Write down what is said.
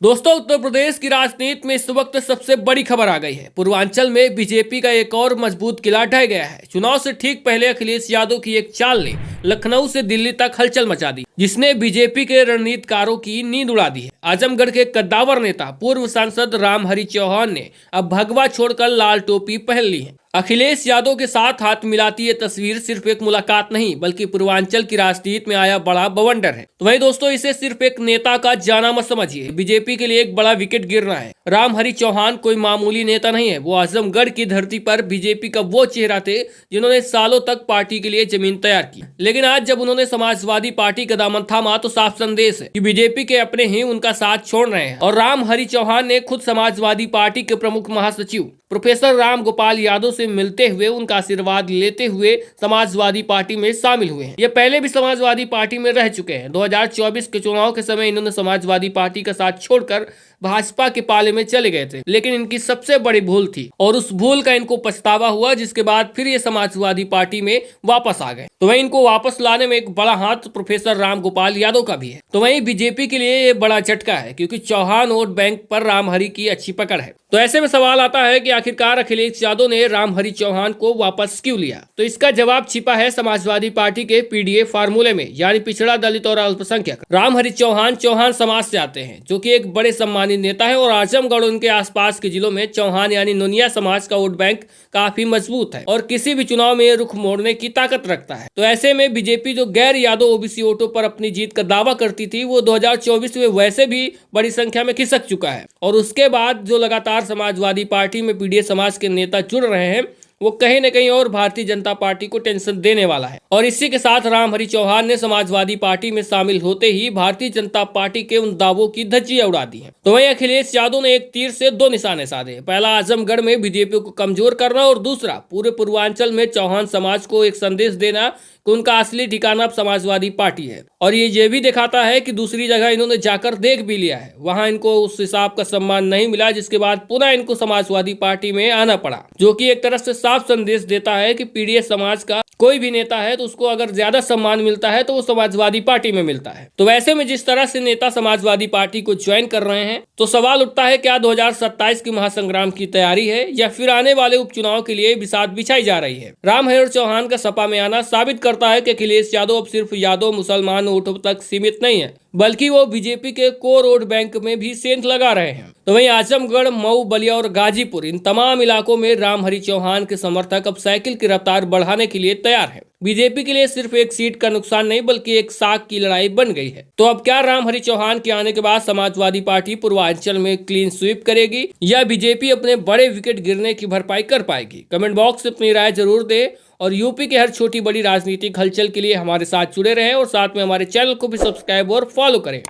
दोस्तों, उत्तर प्रदेश की राजनीति में इस वक्त सबसे बड़ी खबर आ गई है। पूर्वांचल में बीजेपी का एक और मजबूत किला ढह गया है। चुनाव से ठीक पहले अखिलेश यादव की एक चाल ने लखनऊ से दिल्ली तक हलचल मचा दी, जिसने बीजेपी के रणनीतिकारों की नींद उड़ा दी है। आजमगढ़ के कद्दावर नेता पूर्व सांसद रामहरि चौहान ने अब भगवा छोड़कर लाल टोपी पहन ली है। अखिलेश यादव के साथ हाथ मिलाती ये तस्वीर सिर्फ एक मुलाकात नहीं, बल्कि पूर्वांचल की राजनीति में आया बड़ा बवंडर है। तो वहीं दोस्तों, इसे सिर्फ एक नेता का जाना मत समझिए। बीजेपी के लिए एक बड़ा विकेट गिरना है। रामहरि चौहान कोई मामूली नेता नहीं है। वो आजमगढ़ की धरती पर बीजेपी का वो चेहरा थे जिन्होंने सालों तक पार्टी के लिए जमीन तैयार की। लेकिन आज जब उन्होंने समाजवादी पार्टी का दामन थामा तो साफ संदेश है कि बीजेपी के अपने ही उनका साथ छोड़ रहे हैं। और रामहरि चौहान ने खुद समाजवादी पार्टी के प्रमुख महासचिव प्रोफेसर राम गोपाल यादव से मिलते हुए उनका आशीर्वाद लेते हुए समाजवादी पार्टी में शामिल हुए हैं। ये पहले भी समाजवादी पार्टी में रह चुके हैं। 2024 के चुनाव के समय इन्होंने समाजवादी पार्टी का साथ छोड़कर भाजपा के पाले में चले गए थे, लेकिन इनकी सबसे बड़ी भूल थी और उस भूल का इनको पछतावा हुआ, जिसके बाद फिर ये समाजवादी पार्टी में वापस आ गए। तो वहीं इनको वापस लाने में एक बड़ा हाथ प्रोफेसर राम गोपाल यादव का भी है। तो वहीं बीजेपी के लिए ये बड़ा झटका है, क्योंकि चौहान वोट बैंक पर रामहरि की अच्छी पकड़ है। तो ऐसे में सवाल आता है कि आखिरकार अखिलेश यादव ने रामहरि चौहान को वापस क्यों लिया। तो इसका जवाब छिपा है समाजवादी पार्टी के पीडीए फार्मूले में, यानी पिछड़ा, दलित और अल्पसंख्यक। रामहरि चौहान चौहान समाज से आते हैं, जो कि एक बड़े सम्मानित नेता है। और आजमगढ़ उनके आसपास के जिलों में चौहान यानी नोनिया समाज का वोट बैंक काफी मजबूत है और किसी भी चुनाव में रुख मोड़ने की ताकत रखता है। तो ऐसे में बीजेपी जो गैर यादव ओबीसी वोटों पर अपनी जीत का दावा करती थी, वो 2024 में वैसे भी बड़ी संख्या में खिसक चुका है। और उसके बाद जो लगातार समाजवादी पार्टी में पीडीए समाज के नेता जुड़ रहे हैं, वो कहीं न कहीं और भारतीय जनता पार्टी को टेंशन देने वाला है। और इसी के साथ रामहरि चौहान ने समाजवादी पार्टी में शामिल होते ही भारतीय जनता पार्टी के उन दावों की धज्जियां उड़ा दी है। तो वहीं अखिलेश यादव ने एक तीर से दो निशाने साधे। पहला, आजमगढ़ में बीजेपी को कमजोर करना, और दूसरा, पूरे पूर्वांचल में चौहान समाज को एक संदेश देना कि उनका असली ठिकाना अब समाजवादी पार्टी है। और ये भी दिखाता है कि दूसरी जगह इन्होंने जाकर देख भी लिया है, वहां इनको उस हिसाब का सम्मान नहीं मिला, जिसके बाद पुनः इनको समाजवादी पार्टी में आना पड़ा, जो कि एक तरह से साफ संदेश देता है कि पीडीए समाज का कोई भी नेता है तो उसको अगर ज्यादा सम्मान मिलता है तो वो समाजवादी पार्टी में मिलता है। तो वैसे में जिस तरह से नेता समाजवादी पार्टी को ज्वाइन कर रहे हैं, तो सवाल उठता है, क्या 2027 की महासंग्राम की तैयारी है या फिर आने वाले उपचुनाव के लिए बिसात बिछाई जा रही है। रामहरि चौहान का सपा में आना साबित करता है कि अखिलेश यादव अब सिर्फ यादव मुसलमान वोटों तक सीमित नहीं है, बल्कि वो बीजेपी के कोर वोट बैंक में भी सेंध लगा रहे हैं। तो वहीं आजमगढ़, मऊ, बलिया और गाजीपुर, इन तमाम इलाकों में रामहरि चौहान के समर्थक अब साइकिल की रफ्तार बढ़ाने के लिए तैयार है। बीजेपी के लिए सिर्फ एक सीट का नुकसान नहीं, बल्कि एक साख की लड़ाई बन गई है। तो अब क्या रामहरि चौहान के आने के बाद समाजवादी पार्टी पूर्वांचल में क्लीन स्वीप करेगी या बीजेपी अपने बड़े विकेट गिरने की भरपाई कर पाएगी? कमेंट बॉक्स में अपनी राय जरूर दें और यूपी के हर छोटी बड़ी राजनीतिक हलचल के लिए हमारे साथ जुड़े रहें और साथ में हमारे चैनल को भी सब्सक्राइब और फॉलो करें।